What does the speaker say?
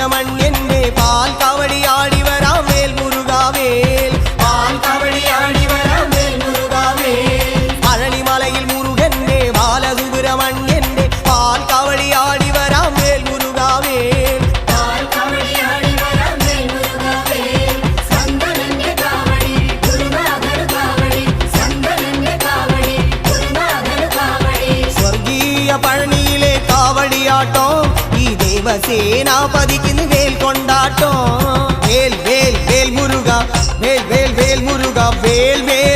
ബാലസുബ്രഹ്മണ്യന്റെ പാൽ കാവടിയാടി വരാം വേൽ മുരുകാവേൽ പാൽ കാവടിയാടി വരാം വേൽ മുരുകാവേൽ പഴനിമലയിൽ മുരുകന്റെ ബാലസുബ്രഹ്മണ്യന്റെ പാൽ കാവടിയാടി വരാം വേൽ മുരുകാവേൽ പാൽ കാവടിയാടി വരാം വേൽ മുരുകാവേൽ സന്തനന്റെ കാവടി ഗുരുനാഥൻ കാവടി സന്തനന്റെ കാവടി ഗുരുനാഥൻ കാവടി സ്വർഗീയ പഴനിയിലെ കാവടിയാട്ടോ ദേവസേനാപതിക്ക് വേൽ കൊണ്ടാട്ടോ വേൽ വേൽ വേൽ മുരുക വേൽ വേൽ വേൽ മുരുക വേൽ വേൽ